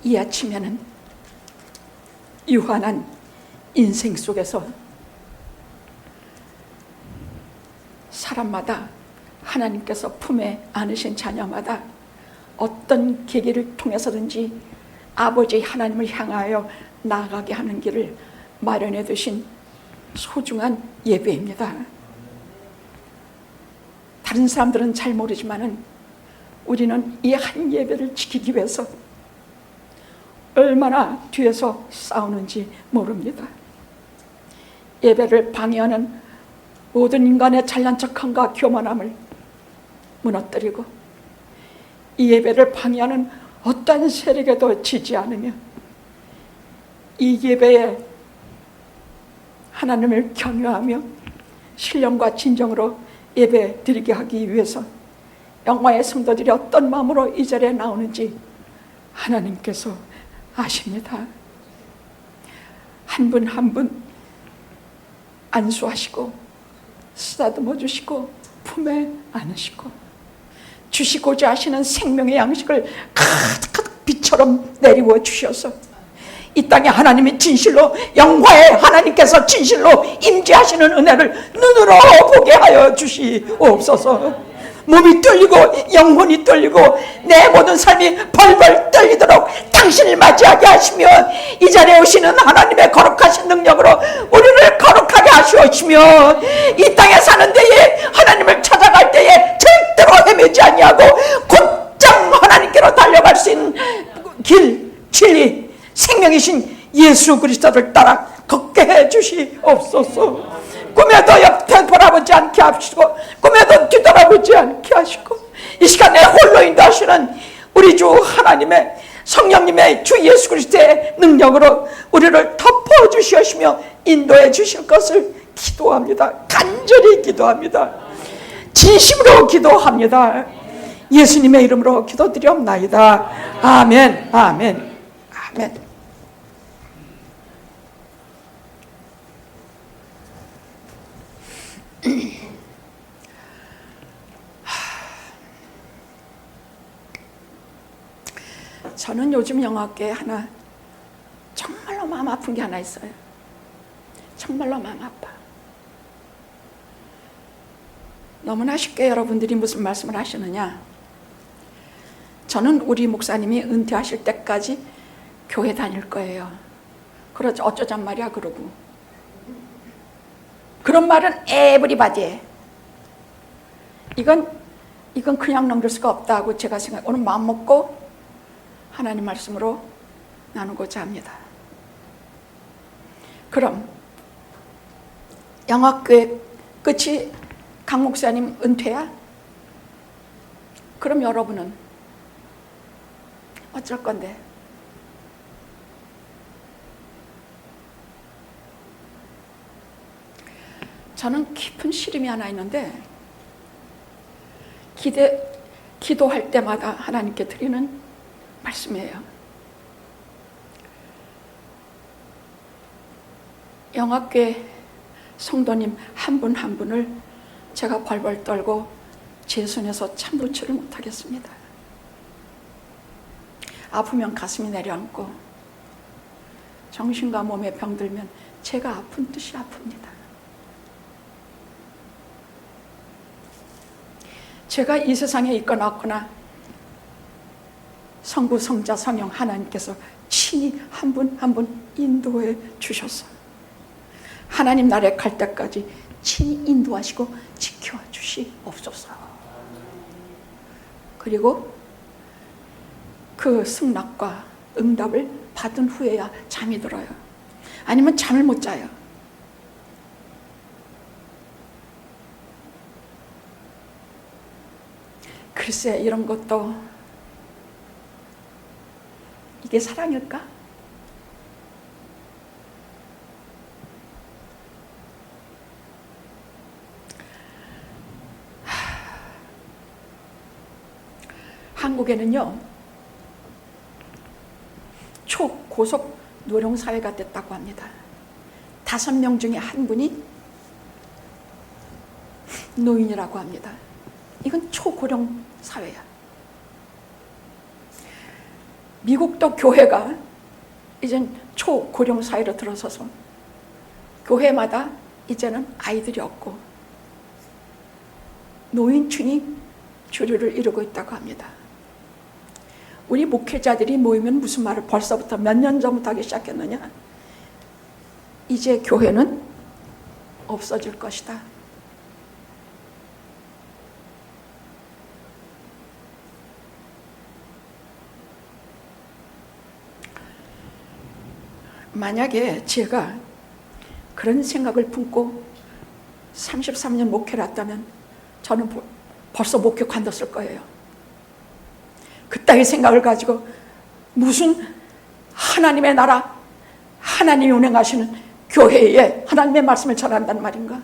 이 아침에는 유한한 인생 속에서 사람마다 하나님께서 품에 안으신 자녀마다 어떤 계기를 통해서든지 아버지 하나님을 향하여 나아가게 하는 길을 마련해 두신 소중한 예배입니다. 다른 사람들은 잘 모르지만은 우리는 이 한 예배를 지키기 위해서 얼마나 뒤에서 싸우는지 모릅니다. 예배를 방해하는 모든 인간의 잘난 척함과 교만함을 무너뜨리고 이 예배를 방해하는 어떠한 세력에도 지지 않으며 이 예배에 하나님을 경외하며 신령과 진정으로 예배 드리게 하기 위해서 영광의 성도들이 어떤 마음으로 이 자리에 나오는지 하나님께서 아십니다. 한 분 한 분 안수하시고 쓰다듬어 주시고 품에 안으시고 주시고자 하시는 생명의 양식을 가득 비처럼 내리워 주셔서 이 땅에 하나님이 진실로 영화의 하나님께서 진실로 임재하시는 은혜를 눈으로 보게 하여 주시옵소서. 몸이 떨리고 영혼이 떨리고 내 모든 삶이 벌벌 떨리도록 당신을 맞이하게 하시며 이 자리에 오시는 하나님의 거룩하신 능력으로 우리를 거룩하게 하시오시며 이 땅에 사는 데에 하나님을 찾아갈 때에 절대로 헤매지 아니하고 곧장 하나님께로 달려갈 수 있는 길, 진리, 생명이신 예수 그리스도를 따라 걷게 해 주시옵소서. 꿈에도 옆에 돌아보지 않게 하시고 꿈에도 뒤돌아보지 않게 하시고 이 시간에 홀로 인도하시는 우리 주 하나님의 성령님의 주 예수 그리스도의 능력으로 우리를 덮어주시며 인도해 주실 것을 기도합니다. 간절히 기도합니다. 진심으로 기도합니다. 예수님의 이름으로 기도드리옵나이다. 아멘, 아멘, 아멘. 저는 요즘 영화계에 하나 정말로 마음 아픈 게 하나 있어요. 정말로 마음 아파. 너무나 쉽게 여러분들이 무슨 말씀을 하시느냐. 저는 우리 목사님이 은퇴하실 때까지 교회 다닐 거예요. 그러죠. 어쩌잔 말이야 그러고. 그런 말은 에브리바디에. 이건 그냥 넘길 수가 없다고 제가 오늘 마음 먹고 하나님 말씀으로 나누고자 합니다. 그럼 영화교회 끝이 강 목사님 은퇴야? 그럼 여러분은 어쩔 건데? 저는 깊은 시름이 하나 있는데 기도할 때마다 하나님께 드리는 말씀이에요. 영화교회 성도님 한 분 한 분을 제가 벌벌 떨고 제 손에서 참 놓지를 못하겠습니다. 아프면 가슴이 내려앉고 정신과 몸에 병들면 제가 아픈 듯이 아픕니다. 제가 이 세상에 있거나 없거나 성부, 성자, 성령 하나님께서 친히 한 분 한 분 인도해 주셔서 하나님 나라에 갈 때까지 친히 인도하시고 지켜주시옵소서. 그리고 그 승낙과 응답을 받은 후에야 잠이 들어요. 아니면 잠을 못 자요. 글쎄 이런 것도 이게 사랑일까? 한국에는요 초고속 노령사회가 됐다고 합니다. 5명 중에 한 분이 노인이라고 합니다. 이건 초고령 사회야. 미국도 교회가 이젠 초고령 사회로 들어서서 교회마다 이제는 아이들이 없고 노인층이 주류를 이루고 있다고 합니다. 우리 목회자들이 모이면 무슨 말을 벌써부터 몇 년 전부터 하기 시작했느냐? 이제 교회는 없어질 것이다. 만약에 제가 그런 생각을 품고 33년 목회를 했다면 저는 벌써 목회 관뒀을 거예요. 그따위 생각을 가지고 무슨 하나님의 나라, 하나님이 운행하시는 교회에 하나님의 말씀을 전한단 말인가?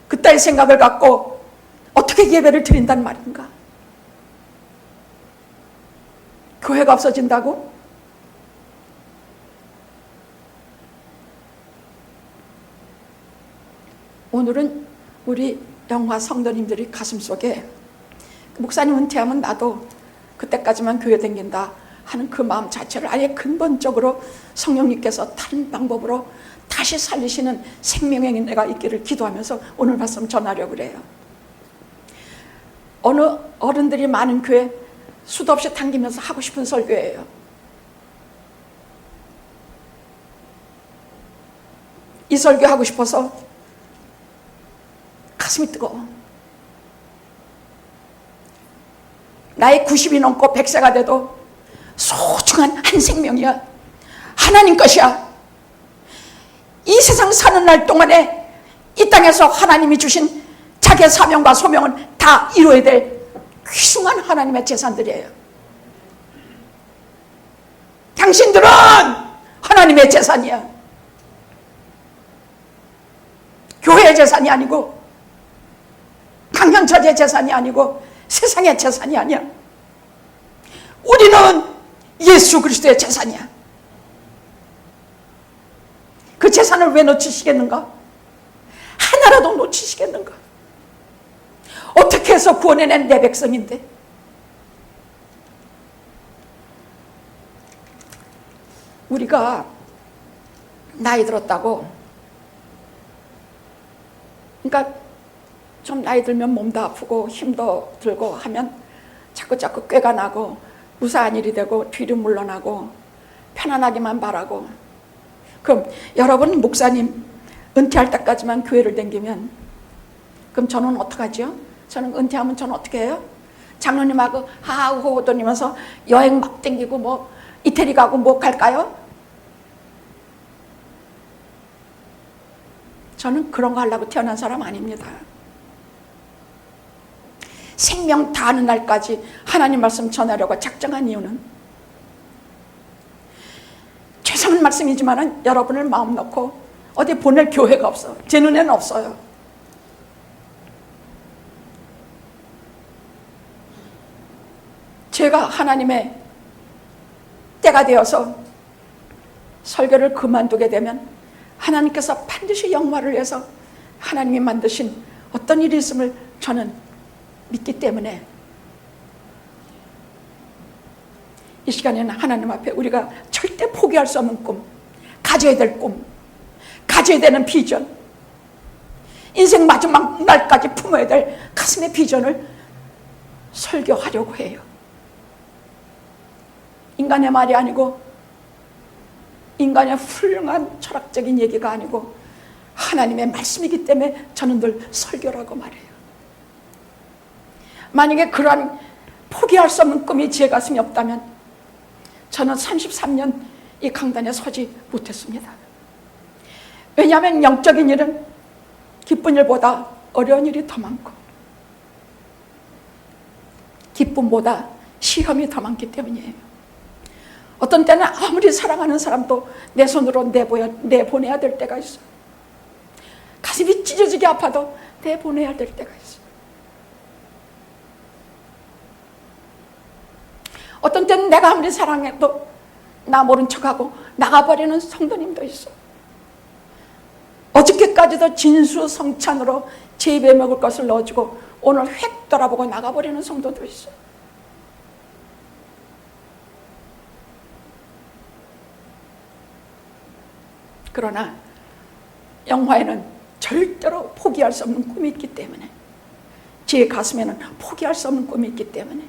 그따위 생각을 갖고 어떻게 예배를 드린단 말인가? 교회가 없어진다고? 오늘은 우리 영화 성도님들이 가슴속에 목사님 은퇴하면 나도 그때까지만 교회 다닌다 하는 그 마음 자체를 아예 근본적으로 성령님께서 다른 방법으로 다시 살리시는 생명의 은혜가 있기를 기도하면서 오늘 말씀 전하려고 그래요. 어느 어른들이 많은 교회 수도 없이 당기면서 하고 싶은 설교예요. 이 설교하고 싶어서 가슴이 뜨거워. 나이 90이 넘고 100세가 돼도 소중한 한 생명이야. 하나님 것이야. 이 세상 사는 날 동안에 이 땅에서 하나님이 주신 자기의 사명과 소명은 다 이루어야 될 귀중한 하나님의 재산들이에요. 당신들은 하나님의 재산이야. 교회의 재산이 아니고 강현철의 재산이 아니고 세상의 재산이 아니야. 우리는 예수 그리스도의 재산이야. 그 재산을 왜 놓치시겠는가? 하나라도 놓치시겠는가? 어떻게 해서 구원해낸 내 백성인데? 우리가 나이 들었다고, 그러니까 좀 나이 들면 몸도 아프고 힘도 들고 하면 자꾸 꾀가 나고 무사한 일이 되고 뒤로 물러나고 편안하기만 바라고. 그럼 여러분 목사님 은퇴할 때까지만 교회를 다니면 그럼 저는 어떡하죠? 저는 은퇴하면 저는 어떻게 해요? 장로님하고 하하호호 다니면서 여행 막 다니고 뭐 이태리 가고 뭐 갈까요? 저는 그런 거 하려고 태어난 사람 아닙니다. 생명 다하는 날까지 하나님 말씀 전하려고 작정한 이유는 죄송한 말씀이지만 여러분을 마음 놓고 어디 보낼 교회가 없어. 제 눈에는 없어요. 제가 하나님의 때가 되어서 설교를 그만두게 되면 하나님께서 반드시 영광을 위해서 하나님이 만드신 어떤 일이 있음을 저는 믿기 때문에 이 시간에는 하나님 앞에 우리가 절대 포기할 수 없는 꿈, 가져야 될 꿈, 가져야 되는 비전, 인생 마지막 날까지 품어야 될 가슴의 비전을 설교하려고 해요. 인간의 말이 아니고 인간의 훌륭한 철학적인 얘기가 아니고 하나님의 말씀이기 때문에 저는 늘 설교라고 말해요. 만약에 그러한 포기할 수 없는 꿈이 제 가슴에 없다면 저는 33년 이 강단에 서지 못했습니다. 왜냐하면 영적인 일은 기쁜 일보다 어려운 일이 더 많고 기쁨보다 시험이 더 많기 때문이에요. 어떤 때는 아무리 사랑하는 사람도 내 손으로 내보내야 될 때가 있어요. 가슴이 찢어지게 아파도 내보내야 될 때가 있어요. 어떤 때는 내가 아무리 사랑해도 나 모른 척하고 나가버리는 성도님도 있어. 어저께까지도 진수성찬으로 제 입에 먹을 것을 넣어주고 오늘 획 돌아보고 나가버리는 성도도 있어. 그러나 영화에는 절대로 포기할 수 없는 꿈이 있기 때문에, 제 가슴에는 포기할 수 없는 꿈이 있기 때문에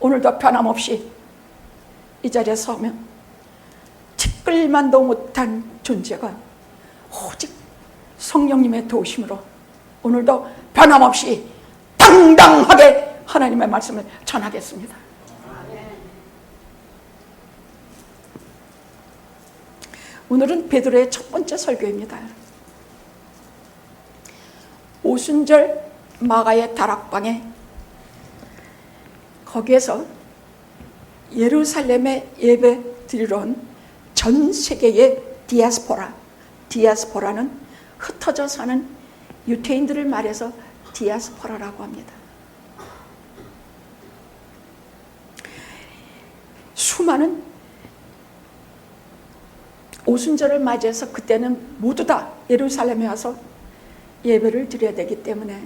오늘도 변함없이 이 자리에 서면 티끌만도 못한 존재가 오직 성령님의 도우심으로 오늘도 변함없이 당당하게 하나님의 말씀을 전하겠습니다. 오늘은 베드로의 첫 번째 설교입니다. 오순절 마가의 다락방에, 거기에서 예루살렘에 예배 드리러 온 전 세계의 디아스포라는 흩어져 사는 유태인들을 말해서 디아스포라라고 합니다. 수많은 오순절을 맞이해서 그때는 모두 다 예루살렘에 와서 예배를 드려야 되기 때문에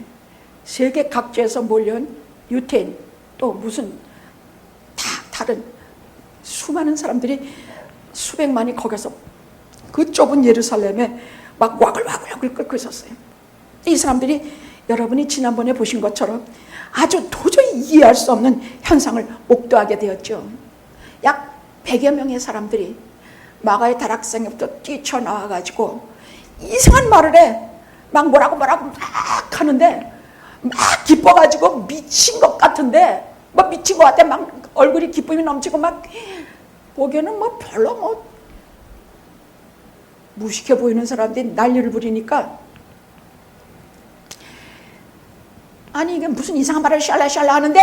세계 각지에서 몰려온 유태인, 또 무슨 다른 수많은 사람들이 수백만이 거기서 그 좁은 예루살렘에 막 와글와글 끓고 있었어요. 이 사람들이 여러분이 지난번에 보신 것처럼 아주 도저히 이해할 수 없는 현상을 목도하게 되었죠. 약 100여 명의 사람들이 마가의 다락방에부터 뛰쳐나와가지고 이상한 말을 해. 막 뭐라고 막 하는데, 막 기뻐가지고 미친 것 같은데, 막 미친 것 같아. 막 얼굴이 기쁨이 넘치고, 막 보기에는 뭐 별로 뭐 무식해 보이는 사람들이 난리를 부리니까, 아니 이게 무슨 이상한 말을 샬라샬라 하는데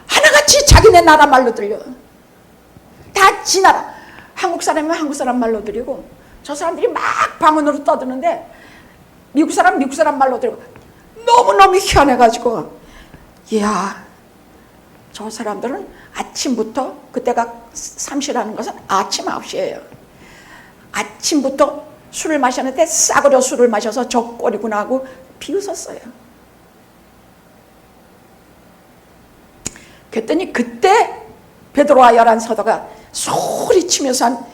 하나같이 자기네 나라 말로 들려. 다 지 나라, 한국 사람이면 한국 사람 말로 들리고, 저 사람들이 막 방언으로 떠드는데 미국 사람 말로 들고, 너무너무 희한해가지고, 이야, 저 사람들은 아침부터, 그때가 3시라는 것은 아침 9시예요. 아침부터 술을 마셨는데 싸구려 술을 마셔서 저 꼴이구나 하고 비웃었어요. 그랬더니 그때 베드로와 열한 사도가 소리치면서 한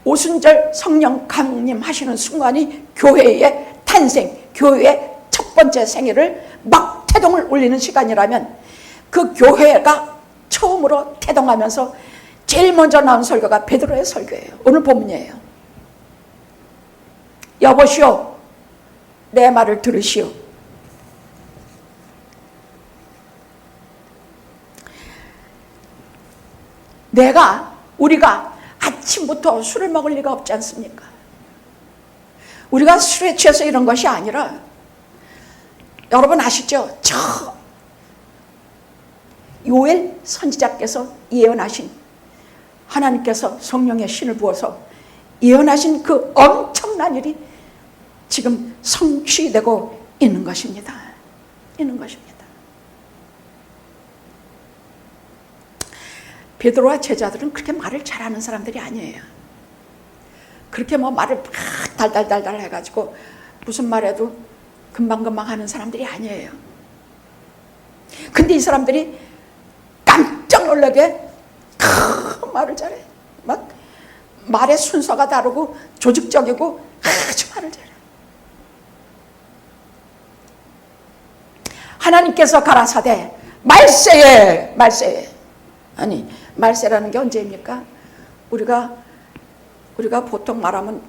오순절 성령 강림하시는 순간이 교회의 탄생, 교회의 첫 번째 생일을 막 태동을 올리는 시간이라면, 그 교회가 처음으로 태동하면서 제일 먼저 나온 설교가 베드로의 설교예요. 오늘 본문이에요. 여보시오, 내 말을 들으시오. 우리가 아침부터 술을 먹을 리가 없지 않습니까? 우리가 술에 취해서 이런 것이 아니라, 여러분 아시죠? 저 요엘 선지자께서 예언하신, 하나님께서 성령의 신을 부어서 예언하신 그 엄청난 일이 지금 성취되고 있는 것입니다. 베드로와 제자들은 그렇게 말을 잘하는 사람들이 아니에요. 그렇게 뭐 말을 막 달달달달 해가지고 무슨 말해도 금방금방 하는 사람들이 아니에요. 근데 이 사람들이 깜짝 놀라게 말을 잘해. 막 말의 순서가 다르고 조직적이고 아주 말을 잘해. 하나님께서 가라사대 말세에. 아니, 말세라는 게 언제입니까? 우리가 보통 말하면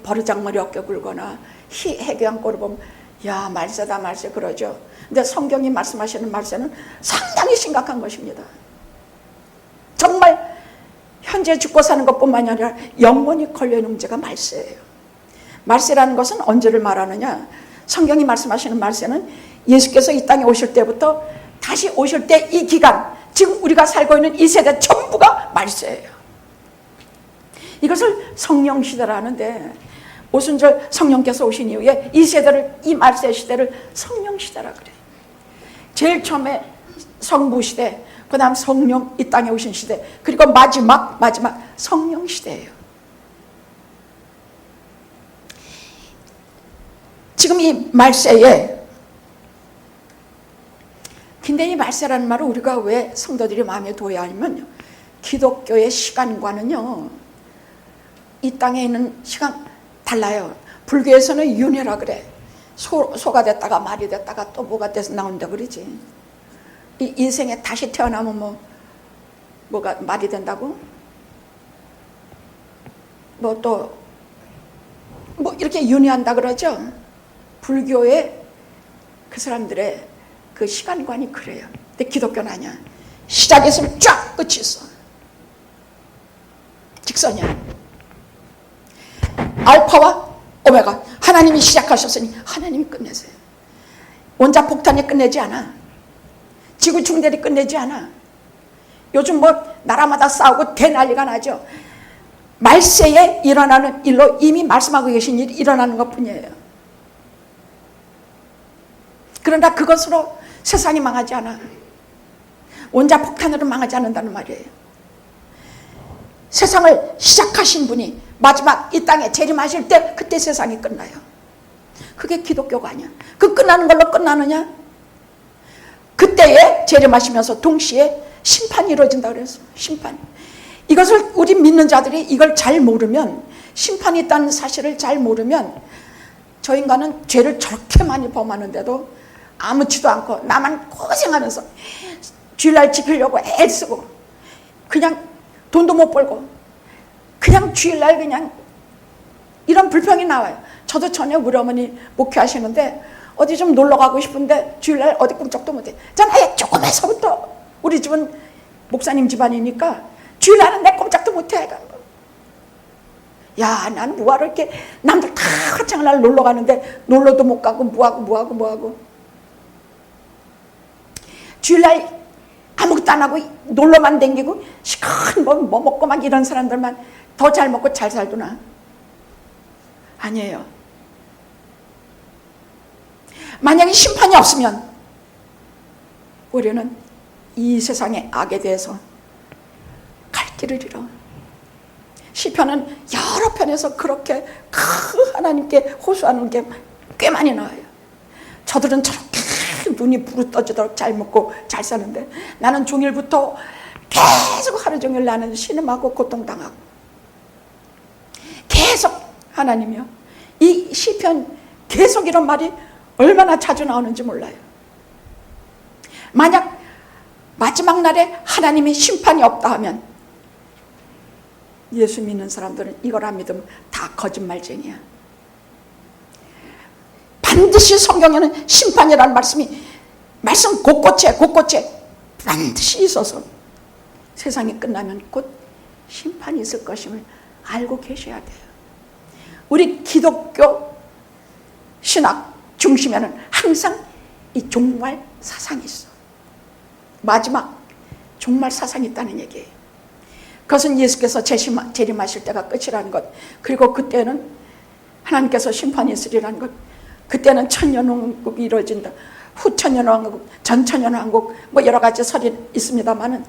버르장머리 어깨 굴거나 해교한 꼴을 보면, 야, 말세다 말세 그러죠. 근데 성경이 말씀하시는 말세는 상당히 심각한 것입니다. 정말 현재 죽고 사는 것뿐만이 아니라 영원히 걸려있는 문제가 말세예요. 말세라는 것은 언제를 말하느냐? 성경이 말씀하시는 말세는 예수께서 이 땅에 오실 때부터 다시 오실 때 이 기간, 지금 우리가 살고 있는 이 세대 전부가 말세예요. 이것을 성령시대라 하는데, 오순절 성령께서 오신 이후에 이 세대를, 이 말세 시대를 성령시대라 그래요. 제일 처음에 성부시대, 그 다음 성령 이 땅에 오신 시대, 그리고 마지막 성령시대예요. 지금 이 말세에, 근데 이 말세라는 말을 우리가 왜 성도들이 마음에 둬야 하냐면요, 기독교의 시간과는요, 이 땅에 있는 시간 달라요. 불교에서는 윤회라 그래. 소가 됐다가 말이 됐다가 또 뭐가 돼서 나온다 그러지. 이 인생에 다시 태어나면 뭐가 말이 된다고? 이렇게 윤회한다 그러죠. 불교의 그 사람들의 그 시간관이 그래요. 근데 기독교는 아니야. 시작이 있으면 쫙 끝이 있어. 직선이야. 알파와 오메가. 하나님이 시작하셨으니 하나님이 끝내세요. 원자폭탄이 끝내지 않아. 지구 충돌이 끝내지 않아. 요즘 나라마다 싸우고 대난리가 나죠. 말세에 일어나는 일로 이미 말씀하고 계신 일이 일어나는 것 뿐이에요. 그러나 그것으로 세상이 망하지 않아. 원자폭탄으로 망하지 않는다는 말이에요. 세상을 시작하신 분이 마지막 이 땅에 재림하실 때 그때 세상이 끝나요. 그게 기독교가 아니야. 그 끝나는 걸로 끝나느냐? 그때에 재림하시면서 동시에 심판이 이루어진다 그랬어. 심판. 이것을 우리 믿는 자들이 이걸 잘 모르면, 심판이 있다는 사실을 잘 모르면, 저 인간은 죄를 저렇게 많이 범하는데도 아무렇지도 않고 나만 고생하면서 주일날 지키려고 애쓰고 그냥 돈도 못 벌고 그냥 주일날 그냥 이런 불평이 나와요. 저도 전에 우리 어머니 목회하시는데 어디 좀 놀러 가고 싶은데 주일날 어디 꿈쩍도 못해. 전 아예 조금에서부터, 우리 집은 목사님 집안이니까 주일날은 내 꼼짝도 못해. 야, 나는 뭐하러 이렇게 남들 다 하찮은 날 놀러 가는데 놀러도 못 가고 뭐하고 주일날 아무것도 안 하고 놀러만 댕기고 시큰 뭐 먹고 막 이런 사람들만 더 잘 먹고 잘 살구나. 아니에요. 만약에 심판이 없으면 우리는 이 세상의 악에 대해서 갈 길을 잃어. 시편은 여러 편에서 그렇게 하나님께 호소하는 게 꽤 많이 나와요. 저들은 저렇게 눈이 부르떠지도록 잘 먹고 잘 사는데 나는 종일부터 계속 하루 종일 나는 신음하고 고통당하고 계속. 하나님이요, 이 시편 계속 이런 말이 얼마나 자주 나오는지 몰라요. 만약 마지막 날에 하나님이 심판이 없다 하면 예수 믿는 사람들은 이걸 안 믿으면 다 거짓말쟁이야. 반드시 성경에는 심판이라는 말씀 곳곳에 반드시 있어서 세상이 끝나면 곧 심판이 있을 것임을 알고 계셔야 돼요. 우리 기독교 신학 중심에는 항상 이 종말 사상이 있어. 마지막 종말 사상이 있다는 얘기예요. 그것은 예수께서 재림하실 때가 끝이라는 것, 그리고 그때는 하나님께서 심판이 있으리라는 것, 그때는 천년왕국이 이루어진다. 후천년왕국, 전천년왕국, 여러 가지 설이 있습니다만은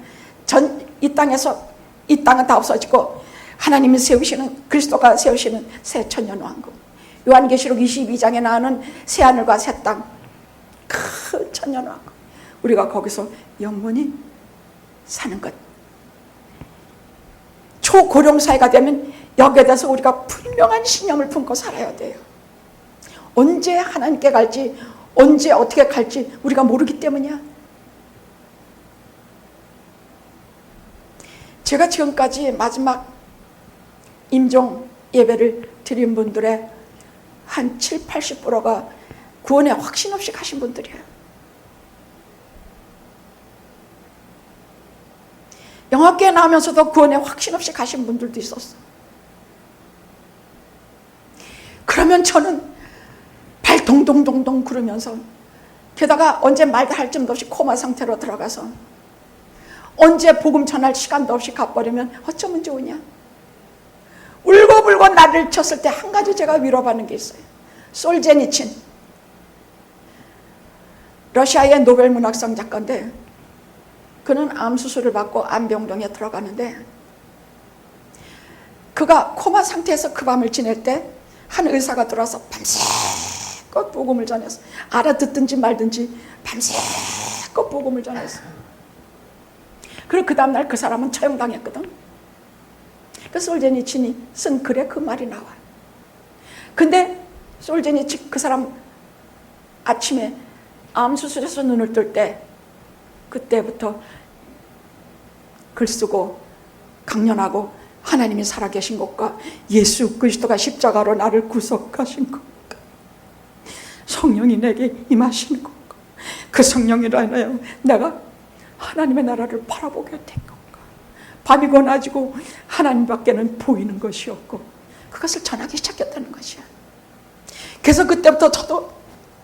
이 땅은 다 없어지고 하나님이 세우시는, 그리스도가 세우시는 새 천년왕국, 요한계시록 22장에 나오는 새하늘과 새 땅, 큰 천년왕국, 우리가 거기서 영원히 사는 것. 초고령 사회가 되면 여기에 대해서 우리가 분명한 신념을 품고 살아야 돼요. 언제 하나님께 갈지, 언제 어떻게 갈지 우리가 모르기 때문이야. 제가 지금까지 마지막 임종 예배를 드린 분들의 한 7, 80%가 구원에 확신 없이 가신 분들이에요. 영화교회 나오면서도 구원에 확신 없이 가신 분들도 있었어. 그러면 저는 발 동동동동 구르면서, 게다가 언제 말도 할 틈도 없이 코마 상태로 들어가서 언제 복음 전할 시간도 없이 가버리면 어쩌면 좋으냐. 울고불고 나를 쳤을 때 한 가지 제가 위로받는 게 있어요. 솔제니친, 러시아의 노벨 문학상 작가인데 그는 암 수술을 받고 암병동에 들어가는데 그가 코마 상태에서 그 밤을 지낼 때 한 의사가 들어와서 밤새껏 복음을 전했어. 알아듣든지 말든지 밤새껏 복음을 전했어. 그리고 그 다음날 그 사람은 처형당했거든. 그 솔제니친이 쓴 글에 그 말이 나와. 근데 솔제니친 그 사람 아침에 암 수술해서 눈을 뜰 때 그때부터 글 쓰고 강연하고 하나님이 살아계신 것과 예수 그리스도가 십자가로 나를 구속하신 것과 성령이 내게 임하시는 것과 그 성령이라 하여 내가 하나님의 나라를 바라보게 된 것과 밤이고 낮이고 하나님밖에는 보이는 것이 없고 그것을 전하기 시작했다는 것이야. 그래서 그때부터 저도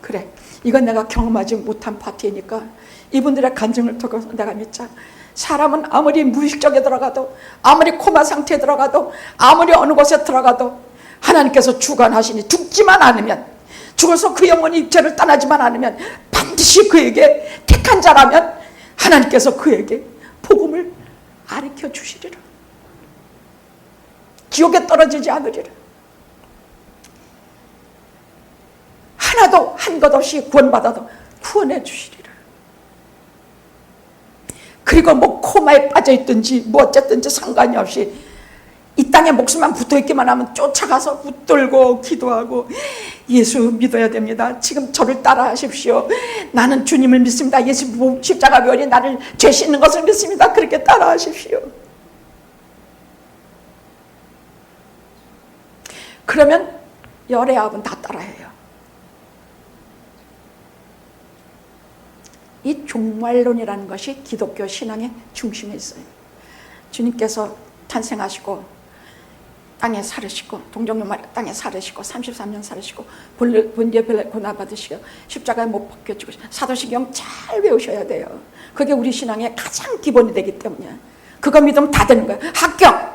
그래, 이건 내가 경험하지 못한 파트이니까 이분들의 간증을 통해서 내가 믿자. 사람은 아무리 무의식적에 들어가도, 아무리 코마 상태에 들어가도, 아무리 어느 곳에 들어가도 하나님께서 주관하시니 죽지만 않으면, 죽어서 그 영혼이 육체를 떠나지만 않으면 반드시 그에게 택한 자라면 하나님께서 그에게 복음을 가르쳐 주시리라. 지옥에 떨어지지 않으리라. 하나도 한 것 없이 구원받아도 구원해 주시리라. 그리고 뭐 코마에 빠져있든지 뭐 어쨌든지 상관이 없이 이 땅에 목숨만 붙어있기만 하면 쫓아가서 붙들고 기도하고 예수 믿어야 됩니다. 지금 저를 따라 하십시오. 나는 주님을 믿습니다. 예수 십자가 별이 나를 죄 씻는 것을 믿습니다. 그렇게 따라 하십시오. 그러면 열의 아합은 다 따라해요. 이 종말론이라는 것이 기독교 신앙의 중심에 있어요. 주님께서 탄생하시고 땅에 살으시고 동정녀 마리아 땅에 살으시고 33년 살으시고 본디에 고난 받으시고 십자가에 못 박혀지고 사도신경 잘 외우셔야 돼요. 그게 우리 신앙의 가장 기본이 되기 때문에 그거 믿으면 다 되는 거예요.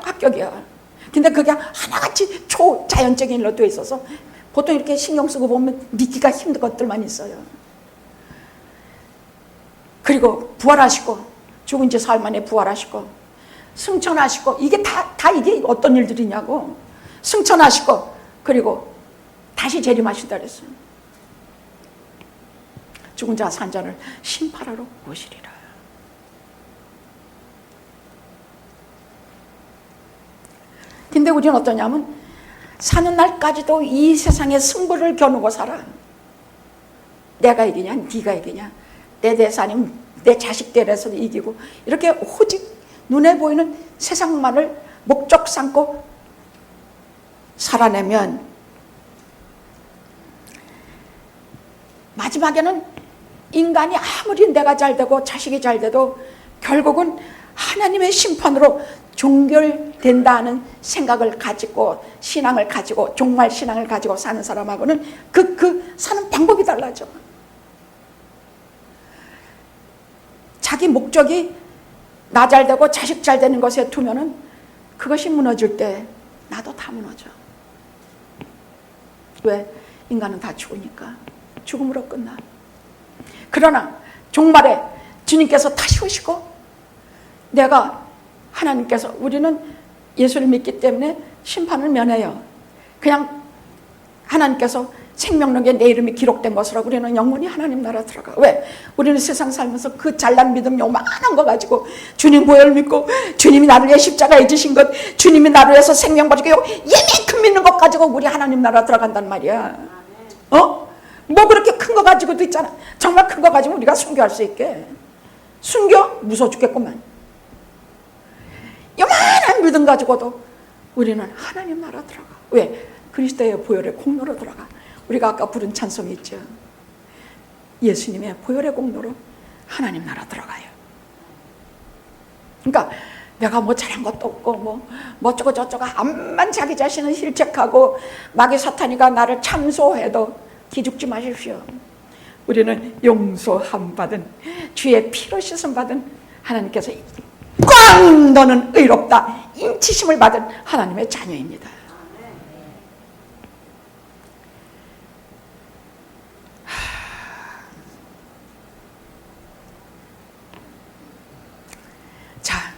합격이야. 근데 그게 하나같이 초자연적인 일로 되어 있어서 보통 이렇게 신경 쓰고 보면 믿기가 힘든 것들만 있어요. 그리고 부활하시고 죽은 지 사흘 만에 부활하시고 승천하시고 이게 다 이게 어떤 일들이냐고. 승천하시고 그리고 다시 재림하신다 그랬어요. 죽은 자 산자를 심판하러 오시리라. 근데 우리는 어떠냐면 사는 날까지도 이 세상의 승부를 겨누고 살아. 내가 이기냐 네가 이기냐, 내 대사 아니면 내 자식 대에서도 이기고 이렇게 오직 눈에 보이는 세상만을 목적 삼고 살아내면 마지막에는 인간이 아무리 내가 잘되고 자식이 잘돼도 결국은 하나님의 심판으로 종결된다는 생각을 가지고 신앙을 가지고 종말 신앙을 가지고 사는 사람하고는 그 사는 방법이 달라져. 자기 목적이 나 잘되고 자식 잘되는 것에 두면은 그것이 무너질 때 나도 다 무너져. 왜? 인간은 다 죽으니까. 죽음으로 끝나. 그러나 종말에 주님께서 다시 오시고 내가 하나님께서 우리는 예수를 믿기 때문에 심판을 면해요. 그냥 하나님께서 생명록에 내 이름이 기록된 것으로 우리는 영원히 하나님 나라 들어가. 왜? 우리는 세상 살면서 그 잘난 믿음 요만한 거 가지고 주님 보혈 믿고 주님이 나를 위해 십자가에 지신 것, 주님이 나를 위해서 생명 가지고 이만큼 믿는 것 가지고 우리 하나님 나라 들어간단 말이야. 뭐 그렇게 큰 거 가지고도 있잖아. 정말 큰 거 가지고 우리가 순교할 수 있게. 순교? 무서워 죽겠구만. 요만한 믿음 가지고도 우리는 하나님 나라 들어가. 왜? 그리스도의 보혈의 공로로 들어가. 우리가 아까 부른 찬송이 있죠. 예수님의 보혈의 공로로 하나님 나라 들어가요. 그러니까 내가 뭐 잘한 것도 없고 뭐 어쩌고 저쩌고 암만 자기 자신을 힐책하고 마귀 사탄이가 나를 참소해도 기죽지 마십시오. 우리는 용서함 받은 주의 피로 씻음 받은 하나님께서 꽝 너는 의롭다 인치심을 받은 하나님의 자녀입니다. 자,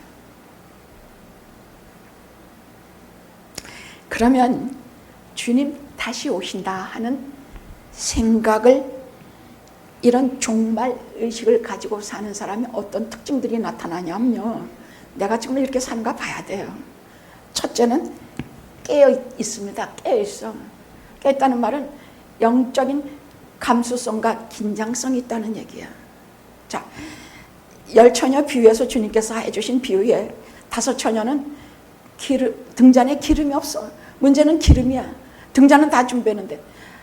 그러면 주님 다시 오신다 하는 생각을 이런 종말 의식을 가지고 사는 사람이 어떤 특징들이 나타나냐면요, 내가 지금 이렇게 사는가 봐야 돼요. 첫째는 깨어 있습니다. 깨어 있어. 깨어 있다는 말은 영적인 감수성과 긴장성이 있다는 얘기야. 자, 10처녀 비유에서 주님께서 해주신 비유에 5처녀는 등잔에 기름이 없어. 문제는 기름이야. 등잔은 다 준비했는데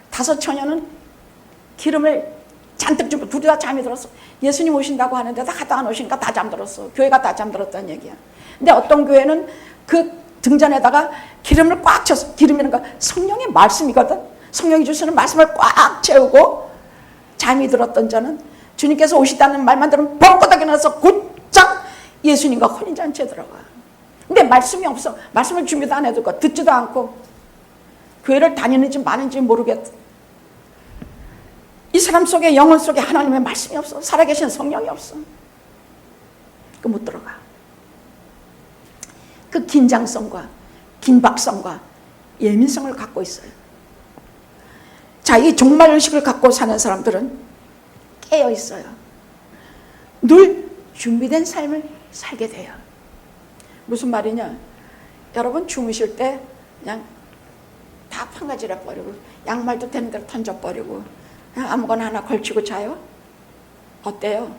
5처녀는 기름을 잔뜩 주고 둘이 다 잠이 들었어. 예수님 오신다고 하는데 하도 안 오시니까 다 잠들었어. 교회가 다 잠들었다는 얘기야. 근데 어떤 교회는 그 등잔에다가 기름을 꽉 쳤어. 기름이라는 거 성령의 말씀이거든. 성령이 주시는 말씀을 꽉 채우고 잠이 들었던 자는 주님께서 오시다는 말만 들으면 뻥긋하게 나서 곧장 예수님과 혼인잔치에 들어가. 근데 말씀이 없어. 말씀을 준비도 안 해두고 듣지도 않고 교회를 다니는지 마는지 모르겠어. 이 사람 속에, 영혼 속에 하나님의 말씀이 없어. 살아계신 성령이 없어. 그 못 들어가. 그 긴장성과 긴박성과 예민성을 갖고 있어요. 자, 이 종말 의식을 갖고 사는 사람들은 깨어 있어요. 늘 준비된 삶을 살게 돼요. 무슨 말이냐? 여러분 주무실 때 그냥 다 판가지라 버리고 양말도 되는 대로 던져버리고 그냥 아무거나 하나 걸치고 자요? 어때요?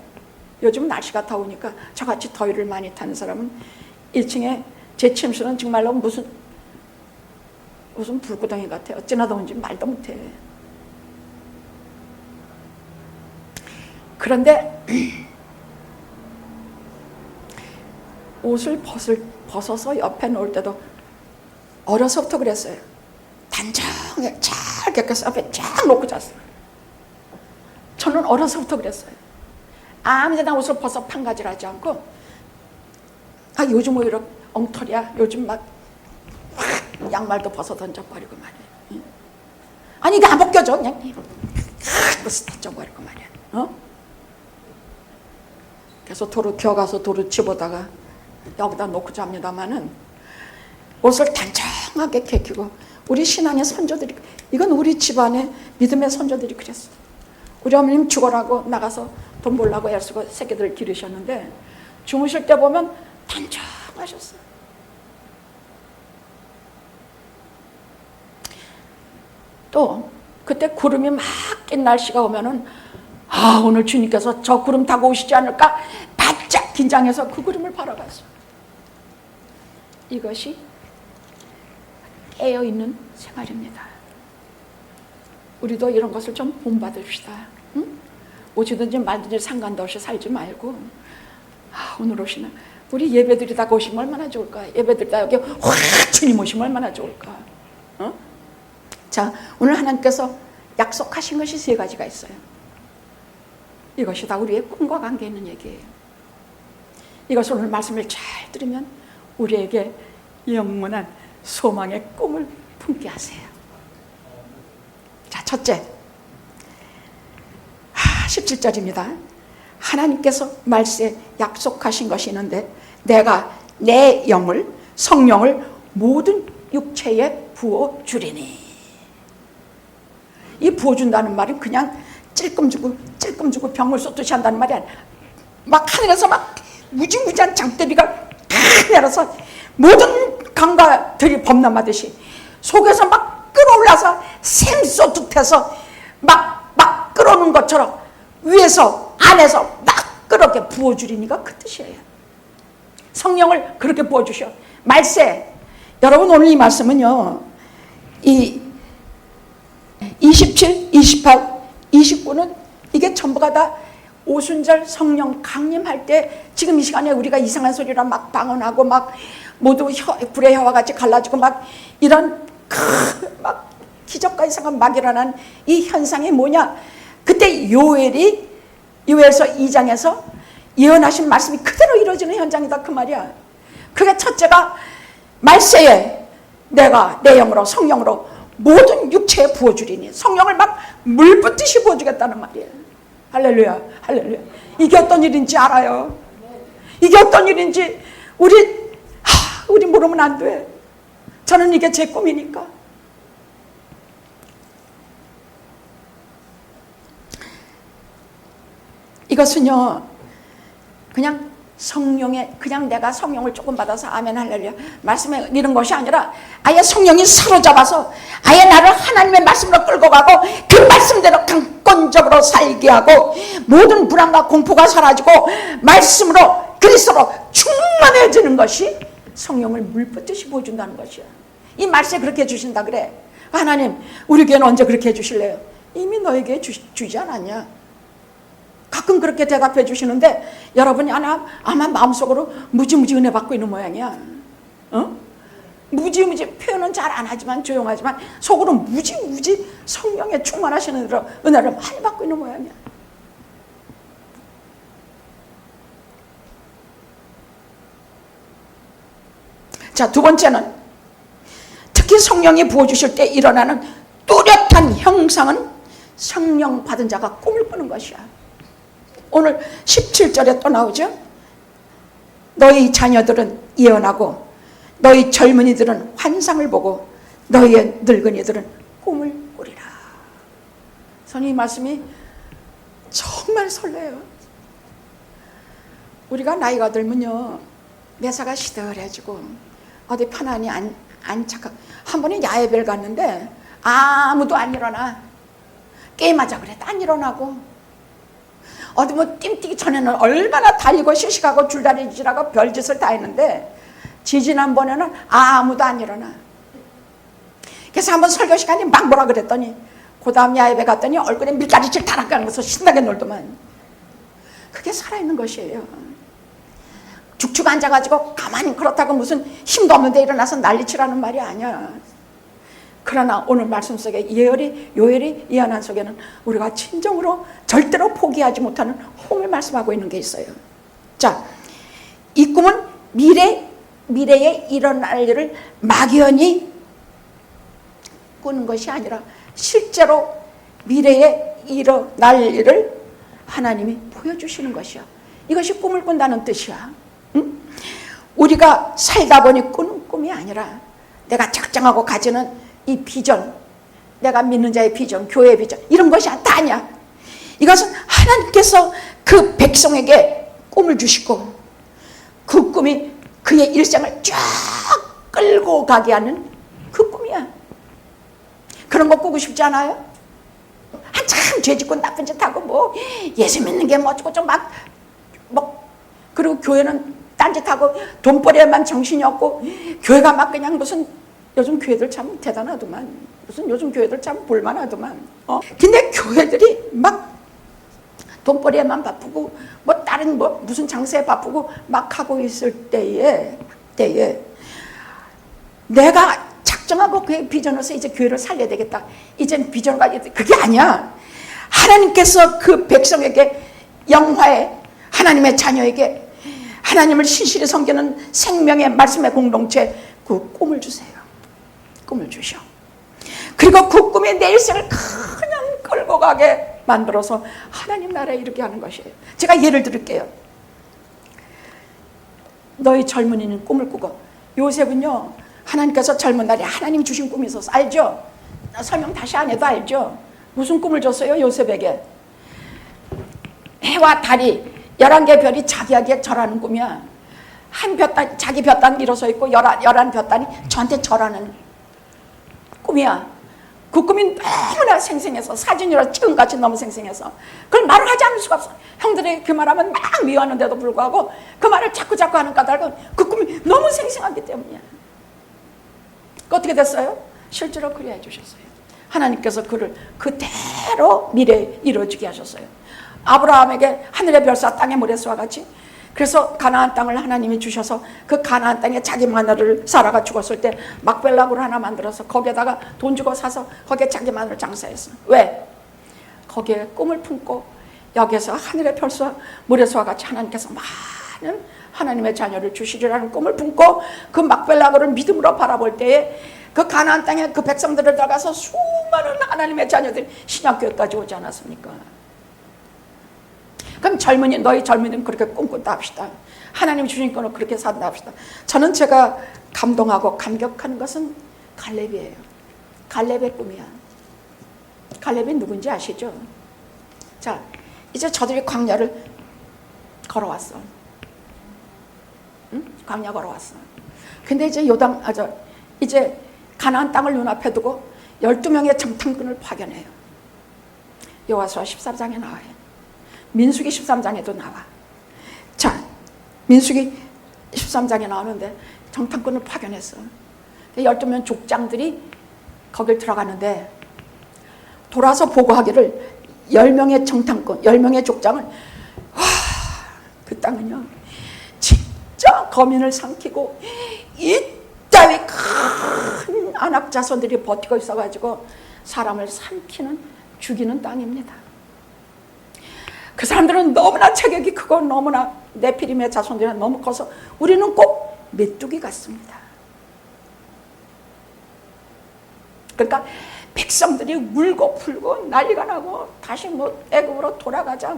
요즘 날씨가 더우니까 저같이 더위를 많이 타는 사람은 1층에 제 침실은 정말로 무슨 불구덩이 같아요. 어찌나 더운지 말도 못해. 그런데 옷을 벗어서 옆에 놓을 때도 어려서부터 그랬어요. 단정하게 잘 벗겨서 옆에 쫙 놓고 잤어요. 저는 어려서부터 그랬어요. 아무데나 옷을 벗어 판가지하지 않고, 요즘 오히려 엉터리야. 요즘 막 양말도 벗어 던져버리고 말이야. 아니 이게 안 벗겨져. 그냥 벗어 던져버리고 말이야. 그래서 겨가서 도로 집어다가 여기다 놓고 잡니다마는 옷을 단정하게 개키고, 우리 신앙의 선조들이, 이건 우리 집안의 믿음의 선조들이 그랬어. 우리 어머님 죽어라고 나가서 돈 벌라고 애쓰고 새끼들 기르셨는데 주무실 때 보면 단정하셨어요. 또 그때 구름이 막 낀 날씨가 오면은 오늘 주님께서 저 구름 타고 오시지 않을까 바짝 긴장해서 그 구름을 바라봤어요. 이것이 깨어있는 생활입니다. 우리도 이런 것을 좀 본받읍시다. 응? 오시든지 말든지 상관도 없이 살지 말고, 오늘 오시나 우리 예배드리다가 오시면 얼마나 좋을까. 예배드리다 여기 확 주님 오시면 얼마나 좋을까. 자, 오늘 하나님께서 약속하신 것이 3가지가 있어요. 이것이 다 우리의 꿈과 관계 있는 얘기예요. 이것을 오늘 말씀을 잘 들으면 우리에게 영원한 소망의 꿈을 품게 하세요. 자, 첫째, 17절입니다. 하나님께서 말씀에 약속하신 것이 있는데, 내가 내 영을, 성령을 모든 육체에 부어주리니. 이 부어준다는 말은 그냥 찔끔 주고 병을 쏟듯이 한다는 말이 아니야. 막 하늘에서 막 무지무지한 장대비가 내려서 모든 강과 들이 범람하듯이 속에서 막 끌어올라서 샘솟듯해서 막 끌어오는 것처럼 위에서 안에서 막 끌어게 부어주리니까 그 뜻이에요. 성령을 그렇게 부어주셔. 말세. 여러분 오늘 이 말씀은요, 이 27, 28, 29는 이게 전부가 다 오순절 성령 강림할 때, 지금 이 시간에 우리가 이상한 소리라 막 방언하고 막 모두 불의 혀와 같이 갈라지고 막 이런 막 기적과 이상한 막 일어난 이 현상이 뭐냐? 그때 요엘서 2장에서 예언하신 말씀이 그대로 이루어지는 현장이다 그 말이야. 그게 첫째가 말세에 내가 내 영으로 성령으로 모든 육체에 부어주리니, 성령을 막 물 붓듯이 부어주겠다는 말이에요. 할렐루야, 할렐루야. 이게 어떤 일인지 알아요. 이게 어떤 일인지 우리 모르면 안 돼. 저는 이게 제 꿈이니까. 이것은요 그냥 성령의, 그냥 내가 성령을 조금 받아서 아멘 할렐루야 말씀에 이런 것이 아니라 아예 성령이 사로잡아서 아예 나를 하나님의 말씀으로 끌고 가고 그 말씀대로 강권적으로 살게 하고 모든 불안과 공포가 사라지고 말씀으로 그리스도로 충만해지는 것이 성령을 물붓듯이 부어준다는 것이야. 이 말씀에 그렇게 해주신다 그래. 하나님 우리 교회는 언제 그렇게 해주실래요? 이미 너에게 주지 않았냐? 가끔 그렇게 대답해 주시는데 여러분이 아마 마음속으로 무지무지 은혜 받고 있는 모양이야. 무지무지 표현은 잘 안 하지만 조용하지만 속으로 무지무지 성령에 충만하시는 은혜를 많이 받고 있는 모양이야. 자, 두 번째는 특히 성령이 부어주실 때 일어나는 뚜렷한 형상은 성령 받은 자가 꿈을 꾸는 것이야. 오늘 17절에 또 나오죠. 너희 자녀들은 예언하고 너희 젊은이들은 환상을 보고 너희의 늙은이들은 꿈을 꾸리라. 저는 이 말씀이 정말 설레요. 우리가 나이가 들면요 매사가 시들해지고 어디 편안히 안착하고 한 번은 야외를 갔는데 아무도 안 일어나. 게임하자 그래도 안 일어나고 어디 뭐 띵뛰기 전에는 얼마나 달리고 시식하고 줄다리질하고 별짓을 다 했는데 지지난번에는 아무도 안 일어나. 그래서 한번 설교 시간에 막 뭐라 그랬더니 그 다음 야외에 갔더니 얼굴에 밀가루질 다 닦아놓고서 신나게 놀더만. 그게 살아있는 것이에요. 죽죽 앉아가지고 가만히 그렇다고 무슨 힘도 없는데 일어나서 난리치라는 말이 아니야. 그러나 오늘 말씀 속에 요엘이 예언한 속에는 우리가 진정으로 절대로 포기하지 못하는 호흡을 말씀하고 있는 게 있어요. 자, 이 꿈은 미래에 일어날 일을 막연히 꾸는 것이 아니라 실제로 미래에 일어날 일을 하나님이 보여주시는 것이야. 이것이 꿈을 꾼다는 뜻이야. 응? 우리가 살다 보니 꾸는 꿈이 아니라 내가 작정하고 가지는 이 비전, 내가 믿는 자의 비전, 교회의 비전 이런 것이 다 아니야. 이것은 하나님께서 그 백성에게 꿈을 주시고 그 꿈이 그의 일생을 쫙 끌고 가게 하는 그 꿈이야. 그런 거 꾸고 싶지 않아요? 한참 죄짓고 나쁜 짓 하고 뭐 예수 믿는 게 멋지고 좀 막 그리고 교회는 딴짓하고 돈벌이에만 정신이 없고 교회가 막 그냥 무슨 요즘 교회들 참 대단하더만. 무슨 요즘 교회들 참 볼만하더만. 근데 교회들이 막 돈벌이에만 바쁘고 뭐 다른 뭐 무슨 장사에 바쁘고 막 하고 있을 때에 내가 작정하고 그의 비전으로서 이제 교회를 살려야 되겠다. 이젠 비전을 가져야 돼. 그게 아니야. 하나님께서 그 백성에게 영화에 하나님의 자녀에게 하나님을 신실히 섬기는 생명의 말씀의 공동체 그 꿈을 주세요. 꿈을 주셔. 그리고 그 꿈이 내 일생을 그냥 끌고 가게 만들어서 하나님 나라에 이르게 하는 것이에요. 제가 예를 들을게요. 너희 젊은이는 꿈을 꾸고 요셉은요 하나님께서 젊은 날에 하나님 주신 꿈이 있어서 알죠? 설명 다시 안 해도 알죠? 무슨 꿈을 줬어요 요셉에게? 해와 달이 11개 별이 자기에게 절하는 꿈이야. 한 볕단, 자기 볕단 일어서 있고 11 볕단이 저한테 절하는 꿈이야. 그 꿈이 너무나 생생해서 사진으로 찍은같이 너무 생생해서 그걸 말을 하지 않을 수가 없어. 형들이 그 말하면 막 미워하는데도 불구하고 그 말을 자꾸 하는 까닭은 그 꿈이 너무 생생하기 때문이야. 어떻게 됐어요? 실제로 그리 해주셨어요. 하나님께서 그를 그대로 미래에 이루어지게 하셨어요. 아브라함에게 하늘의 별과 땅의 모래수와 같이. 그래서 가나안 땅을 하나님이 주셔서 그 가나안 땅에 자기 마누라를 사라가 죽었을 때 막벨락으로 하나 만들어서 거기에다가 돈 주고 사서 거기에 자기 마누라 장사했어. 왜? 거기에 꿈을 품고 여기에서 하늘의 별과 모래수와 같이 하나님께서 많은 하나님의 자녀를 주시리라는 꿈을 품고 그 막벨락으로 믿음으로 바라볼 때에 그 가나안 땅에 그 백성들을 들어가서 수많은 하나님의 자녀들이 신약교회까지 오지 않았습니까? 그럼 너희 젊은이는 그렇게 꿈꾼다 합시다. 하나님 주신 거는 그렇게 산다 합시다. 저는 제가 감동하고 감격하는 것은 갈렙이에요. 갈렙의 꿈이야. 갈렙이 누군지 아시죠? 자, 이제 저들이 광야를 걸어왔어. 응? 광야 걸어왔어. 근데 이제 이제 가나안 땅을 눈앞에 두고 12명의 정탐꾼을 파견해요. 여호수아 14장에 나와요. 민수기 13장에도 나와. 자, 민수기 13장에 나오는데 정탐꾼을 파견했어. 12명 족장들이 거길 들어가는데 돌아서 보고하기를 10명의 정탐꾼, 10명의 족장은 그 땅은요 진짜 거민을 삼키고 이따위 큰 안악 자손들이 버티고 있어가지고 사람을 삼키는, 죽이는 땅입니다. 그 사람들은 너무나 체격이 크고 너무나 네피림의 자손들이 너무 커서 우리는 꼭 메뚜기 같습니다. 그러니까 백성들이 울고 풀고 난리가 나고 다시 애굽으로 돌아가자,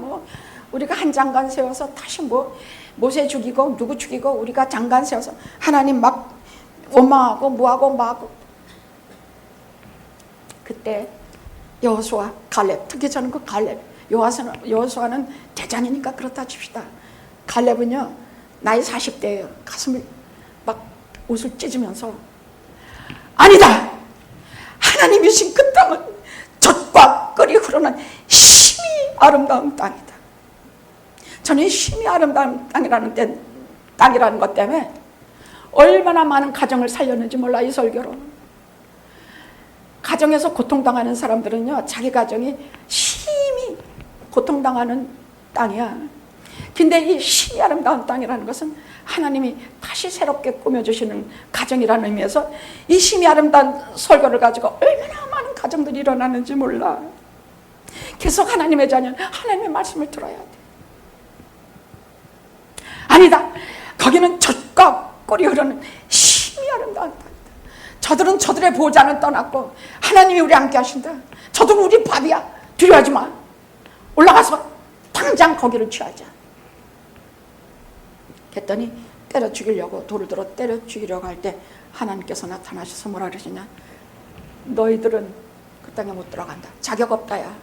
우리가 한 장관 세워서 다시 모세 죽이고 누구 죽이고 우리가 장관 세워서 하나님 막 원망하고 뭐하고 뭐하고. 그때 여호수아, 갈렙, 특히 저는 그 갈렙, 여호수아는 대장이니까 그렇다 칩시다. 갈렙은요 나이 40대예요. 가슴을 막 옷을 찢으면서 아니다, 하나님이신 그 땅은 젖과 꿀이 흐르는 심히 아름다운 땅이다. 저는 심히 아름다운 땅이라는 것 때문에 얼마나 많은 가정을 살렸는지 몰라. 이 설교로 가정에서 고통당하는 사람들은요 자기 가정이 심히 고통당하는 땅이야. 근데 이 심히 아름다운 땅이라는 것은 하나님이 다시 새롭게 꾸며주시는 가정이라는 의미에서 이 심히 아름다운 설교를 가지고 얼마나 많은 가정들이 일어나는지 몰라. 계속 하나님의 자녀는 하나님의 말씀을 들어야 돼. 아니다, 거기는 젖과 꿀이 흐르는 심히 아름다운 땅이다. 저들은 저들의 보호자는 떠났고 하나님이 우리 함께 하신다. 저들은 우리 밥이야. 두려워하지 마. 올라가서 당장 거기를 취하자. 그랬더니 때려 죽이려고, 돌을 들어 때려 죽이려고 할 때 하나님께서 나타나셔서 뭐라 그러시냐, 너희들은 그 땅에 못 들어간다. 자격 없다. 야,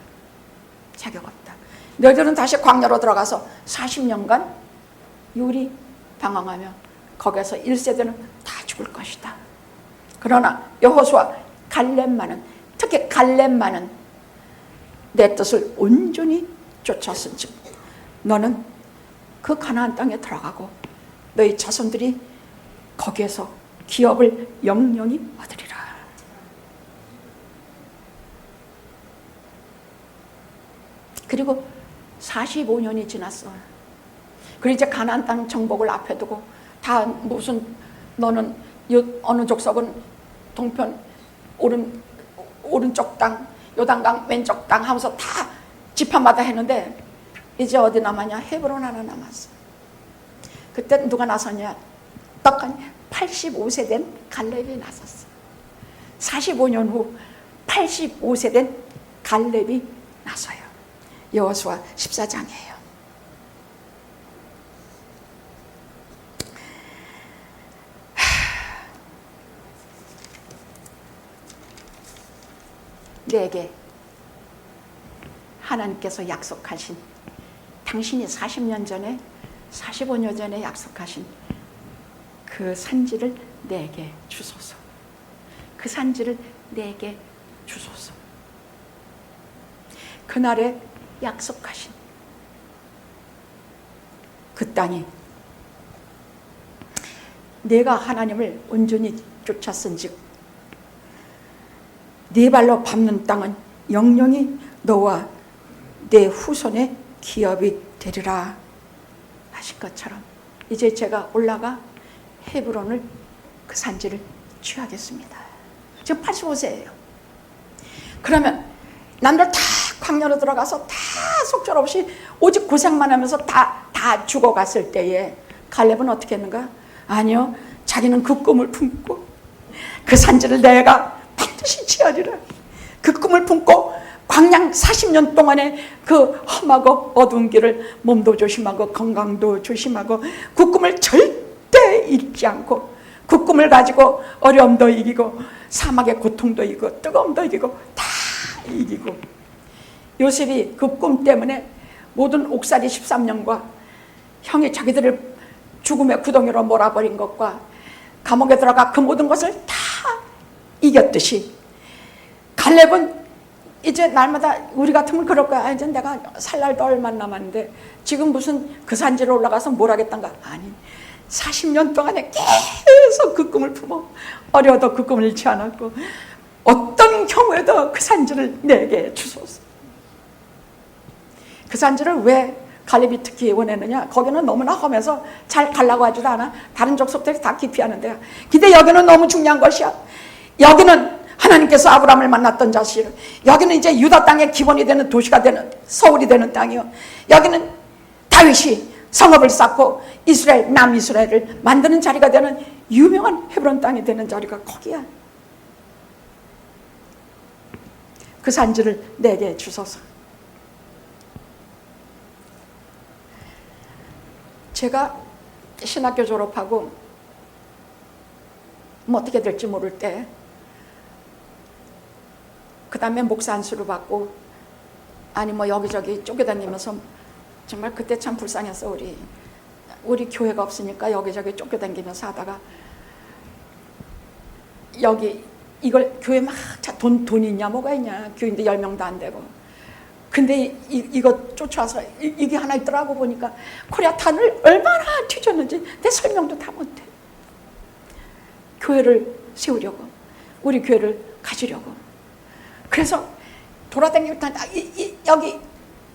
자격 없다. 너희들은 다시 광야로 들어가서 40년간 유리 방황하며 거기서 1세대는 다 죽을 것이다. 그러나 여호수아, 갈렙만은, 특히 갈렙만은 내 뜻을 온전히 쫓았은즉 너는 그 가나안 땅에 들어가고 너희 자손들이 거기에서 기업을 영영히 얻으리라. 그리고 45년이 지났어. 그리고 이제 가나안 땅 정복을 앞에 두고 다 무슨 너는 어느 족속은 동편 오른쪽 땅, 요단강 왼쪽 땅 하면서 다 지파마다 했는데 이제 어디 남았냐? 헤브론 하나 남았어. 그때 누가 나섰냐? 떡하니 85세 된 갈렙이 나섰어. 45년 후 85세 된 갈렙이 나서요. 여호수아 14장이에요. 내게 하나님께서 약속하신, 당신이 40년 전에 45년 전에 약속하신 그 산지를 내게 주소서. 그 산지를 내게 주소서. 그날에 약속하신 그 땅이 내가 하나님을 온전히 쫓았은즉 네 발로 밟는 땅은 영영히 너와 내 후손의 기업이 되리라 하신 것처럼 이제 제가 올라가 헤브론을, 그 산지를 취하겠습니다. 지금 85세예요. 그러면 남들 다 광야로 들어가서 다 속절없이 오직 고생만 하면서 다 죽어갔을 때에 갈렙은 어떻게 했는가? 아니요, 자기는 그 꿈을 품고 그 산지를 내가 반드시 취하리라. 그 꿈을 품고 광양 40년 동안의 그 험하고 어두운 길을 몸도 조심하고 건강도 조심하고 그 꿈을 절대 잊지 않고 그 꿈을 가지고 어려움도 이기고 사막의 고통도 이기고 뜨거움도 이기고 다 이기고, 요셉이 그 꿈 때문에 모든 옥살이 13년과 형이 자기들을 죽음의 구덩이로 몰아버린 것과 감옥에 들어가 그 모든 것을 다 이겼듯이 갈렙은 이제 날마다 우리 같으면 그럴 거야. 이제 내가 살 날도 얼마 남았는데 지금 무슨 그 산지로 올라가서 뭘 하겠단가. 아니, 40년 동안에 계속 그 꿈을 품어 어려워도 그 꿈을 잃지 않았고 어떤 경우에도 그 산지를 내게 주소서. 그 산지를 왜 갈렙이 특히 원했느냐? 거기는 너무나 험해서 잘 가려고 하지도 않아. 다른 족속들이 다 기피하는 데야. 근데 여기는 너무 중요한 것이야. 여기는 하나님께서 아브라함을 만났던 자실, 여기는 이제 유다 땅의 기본이 되는 도시가 되는 서울이 되는 땅이요. 여기는 다윗이 성읍을 쌓고 이스라엘, 남이스라엘을 만드는 자리가 되는 유명한 헤브론 땅이 되는 자리가 거기야. 그 산지를 내게 주소서. 제가 신학교 졸업하고 뭐 어떻게 될지 모를 때 그 다음에 목사 안수를 받고 아니 뭐 여기저기 쫓겨다니면서 정말 그때 참 불쌍했어. 우리 교회가 없으니까 여기저기 쫓겨다니면서 하다가 여기 이걸 교회 막 돈이 있냐 뭐가 있냐, 교인들 10명도 안 되고. 근데 이거 쫓아와서 이게 하나 있더라고. 보니까 코리아탄을 얼마나 뒤졌는지 내 설명도 다 못해. 교회를 세우려고, 우리 교회를 가지려고. 그래서 돌아다니고 여기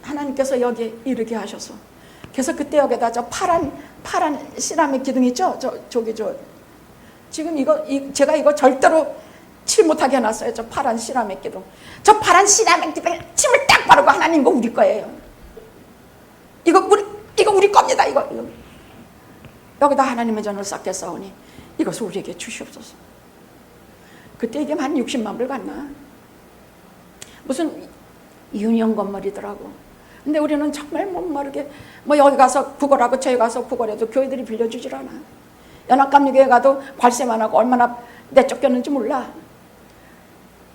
하나님께서 여기 이르게 하셔서, 그래서 그때 여기다 저 파란 시라믹 기둥 있죠? 지금 제가 이거 절대로 칠 못하게 해놨어요. 저 파란 시라믹 기둥. 저 파란 시라믹 기둥에 침을 딱 바르고 하나님 이거 우리 거예요. 이거 우리 겁니다. 이거. 여기다 하나님의 전을 쌓게 쌓으니 이것을 우리에게 주시옵소서. 그때 이게 한 60만 불 갔나? 무슨 유니온 건물이더라고. 근데 우리는 정말 목마르게 뭐 여기 가서 구걸하고 저기 가서 구걸해도 교회들이 빌려주질 않아. 연합감리교회 가도 관세만 하고 얼마나 내쫓겼는지 몰라.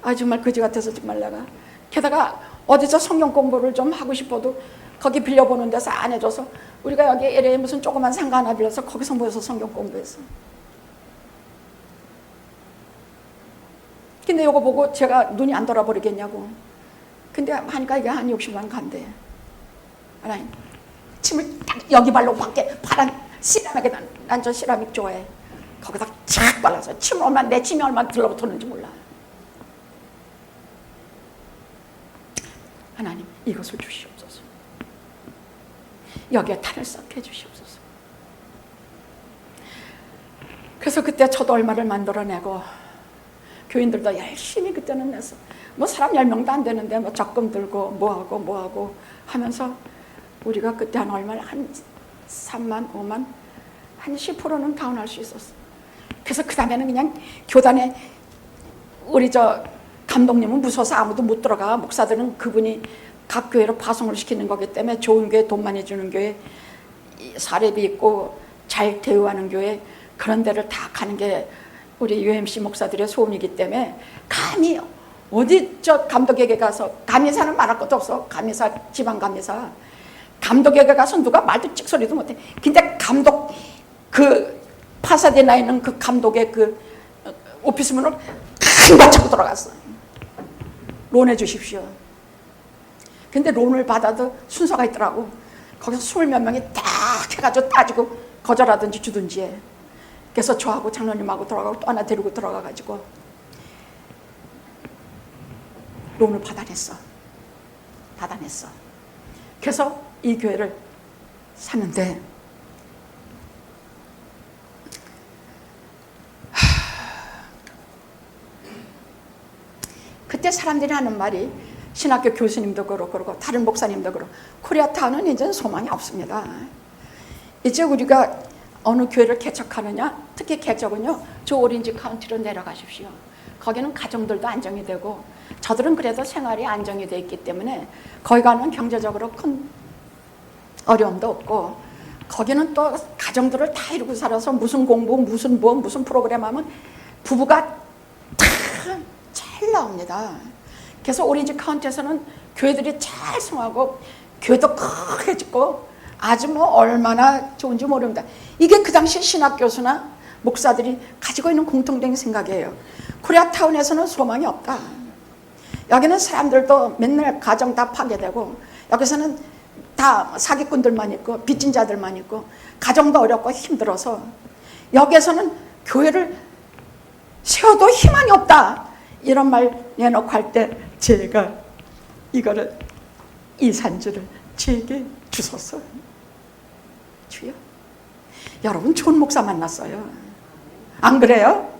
아 정말 그지 같아서 정말 내가. 게다가 어디서 성경 공부를 좀 하고 싶어도 거기 빌려보는 데서 안 해줘서 우리가 여기 LA에 무슨 조그만 상가 하나 빌려서 거기서 모여서 성경 공부했어. 근데 이거 보고 제가 눈이 안 돌아버리겠냐고. 근데 하니까 이게 한 60만 간대. 하나님 침을 딱 여기 발로 밖에 파란 시라믹에 난 저 시라믹 좋아해. 거기다 착 발라서 침을 얼마나 내 침이 얼마나 들러붙었는지 몰라. 하나님 이것을 주시옵소서. 여기에 탈을 쌓게 해주시옵소서. 그래서 그때 저도 얼마를 만들어내고 교인들도 열심히 그때는 냈어. 뭐 사람 10명도 안 되는데 뭐 적금 들고 뭐하고 하면서 우리가 그때 한 얼마를 한 3만 5만 한 10%는 다운할 수 있었어. 그래서 그 다음에는 그냥 교단에 우리 저 감독님은 무서워서 아무도 못 들어가. 목사들은 그분이 각 교회로 파송을 시키는 거기 때문에 좋은 교회, 돈 많이 주는 교회, 사례비 있고 잘 대우하는 교회, 그런 데를 다 가는 게 우리 UMC 목사들의 소원이기 때문에 감히 어디 저 감독에게 가서, 감리사는 말할 것도 없어. 감리사, 지방 감리사 감독에게 가서 누가 말도 찍소리도 못해. 근데 감독 그 파사디나에 있는 그 감독의 그 오피스 문을 큰 차고 들어갔어. 론해 주십시오. 근데 론을 받아도 순서가 있더라고. 거기서 20몇 명이 딱 해가지고 따지고 거절하든지 주든지 해. 그래서 저하고 장로님하고 들어가고 또 하나 데리고 들어가가지고 론을 받아냈어. 그래서 이 교회를 샀는데 그때 사람들이 하는 말이, 신학교 교수님도 그렇고 다른 목사님도 그렇고, 코리아타운은 이제 소망이 없습니다. 이제 우리가 어느 교회를 개척하느냐, 특히 개척은요, 저 오렌지 카운티로 내려가십시오. 거기는 가정들도 안정이 되고 저들은 그래도 생활이 안정이 돼 있기 때문에 거기 가면 경제적으로 큰 어려움도 없고, 거기는 또 가정들을 다 이루고 살아서 무슨 공부, 무슨 무슨 프로그램 하면 부부가 다 잘 나옵니다. 그래서 오렌지 카운티에서는 교회들이 잘 성하고 교회도 크게 짓고 아주 뭐 얼마나 좋은지 모릅니다. 이게 그 당시 신학교수나 목사들이 가지고 있는 공통적인 생각이에요. 코리아타운에서는 소망이 없다. 여기는 사람들도 맨날 가정 다 파괴되고, 여기서는 다 사기꾼들만 있고 빚진 자들만 있고 가정도 어렵고 힘들어서 여기에서는 교회를 세워도 희망이 없다. 이런 말 내놓고 할 때 제가 이거를, 이 산지를 제게 주소서. 주여, 여러분 좋은 목사 만났어요. 안 그래요?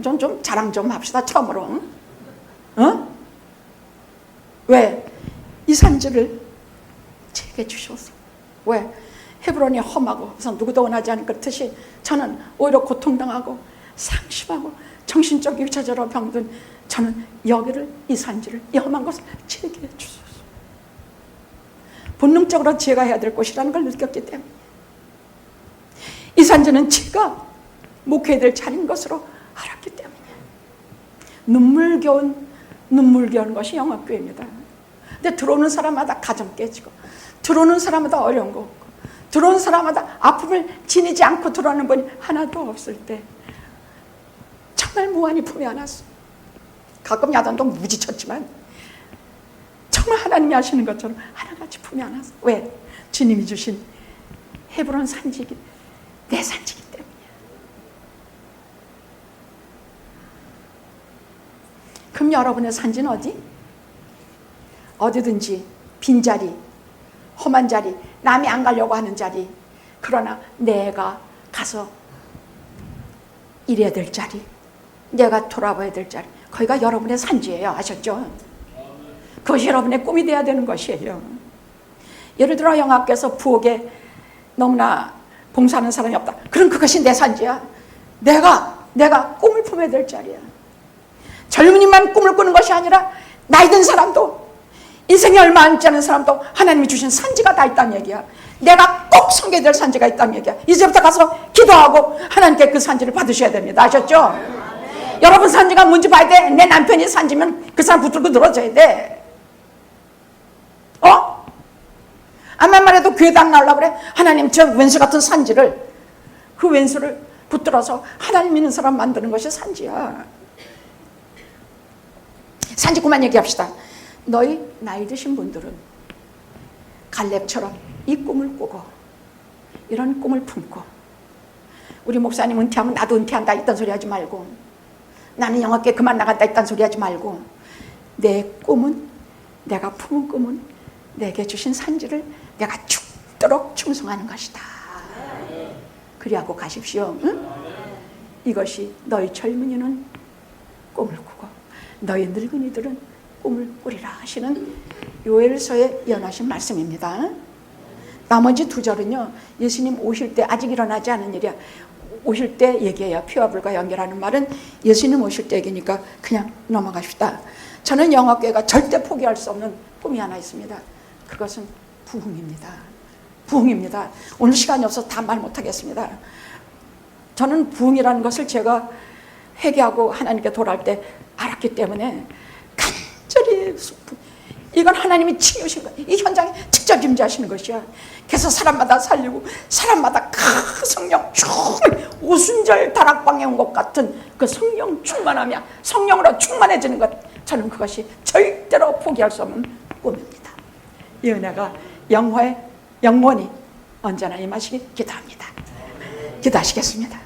좀 자랑 좀 합시다. 처음으로. 왜? 이 산지를 제게 주셔서. 왜? 헤브론이 험하고 그래서 누구도 원하지 않은 그렇듯이 저는 오히려 고통당하고 상심하고 정신적 육체적으로 병든 저는 여기를, 이 산지를, 이 험한 것을 제게 주소서. 본능적으로 제가 해야 될 것이라는 걸 느꼈기 때문에 이 산지는 제가 목회해야 될 자리인 것으로 알았기 때문에 눈물겨운 것이 영업교회입니다. 근데 들어오는 사람마다 가정 깨지고, 들어오는 사람마다 어려운 거 없고, 들어오는 사람마다 아픔을 지니지 않고 들어오는 분이 하나도 없을 때 정말 무한히 품에 안았어. 가끔 야단도 무지 쳤지만 정말 하나님이 하시는 것처럼 하나같이 품에 안았어. 왜? 주님이 주신 헤브론 산지기, 내 산지기 때문이야. 그럼 여러분의 산지는 어디? 어디든지 빈자리, 험한 자리, 남이 안 가려고 하는 자리, 그러나 내가 가서 일해야 될 자리, 내가 돌아봐야 될 자리, 거기가 여러분의 산지예요. 아셨죠? 그것이 여러분의 꿈이 돼야 되는 것이에요. 예를 들어 영학교에서 부엌에 너무나 봉사하는 사람이 없다. 그럼 그것이 내 산지야. 내가 꿈을 품어야 될 자리야. 젊은이만 꿈을 꾸는 것이 아니라 나이 든 사람도, 인생이 얼마 안 지는 사람도 하나님이 주신 산지가 다 있다는 얘기야. 내가 꼭 섬겨야 될 산지가 있다는 얘기야. 이제부터 가서 기도하고 하나님께 그 산지를 받으셔야 됩니다. 아셨죠? 여러분 산지가 뭔지 봐야 돼. 내 남편이 산지면 그 사람 붙들고 늘어져야 돼. 암만 말해도 교회도 안 나오려고 그래. 하나님, 저 왼수 같은 산지를, 그 왼수를 붙들어서 하나님 믿는 사람 만드는 것이 산지야. 산지 그만 얘기합시다. 너희 나이 드신 분들은 갈렙처럼 이 꿈을 꾸고 이런 꿈을 품고, 우리 목사님 은퇴하면 나도 은퇴한다 이딴 소리 하지 말고, 나는 영학교에 그만 나간다 이딴 소리 하지 말고, 내 꿈은, 내가 품은 꿈은 내게 주신 산지를 내가 죽도록 충성하는 것이다. 그리하고 가십시오. 응? 이것이 너희 젊은이는 꿈을 꾸고 너희 늙은이들은 꿈을 꾸리라 하시는 요엘서에 예언하신 말씀입니다. 나머지 두 절은요, 예수님 오실 때, 아직 일어나지 않은 일이야. 오실 때 얘기해요. 피와 불과 연결하는 말은 예수님 오실 때 얘기니까 그냥 넘어갑시다. 저는 영학교회가 절대 포기할 수 없는 꿈이 하나 있습니다. 그것은 부흥입니다. 부흥입니다. 오늘 시간이 없어서 다 말 못하겠습니다. 저는 부흥이라는 것을 제가 회개하고 하나님께 돌아올 때 알았기 때문에 간절히, 이건 하나님이 치유신 거예요. 이 현장에 직접 임재하시는 것이야. 그래서 사람마다 살리고 사람마다 그 성령 오순절 다락방에 온 것 같은 그 성령 충만하며 성령으로 충만해지는 것, 저는 그것이 절대로 포기할 수 없는 꿈입니다. 이 은혜가 영원히 언제나 임하시기 기도합니다. 기도하시겠습니다.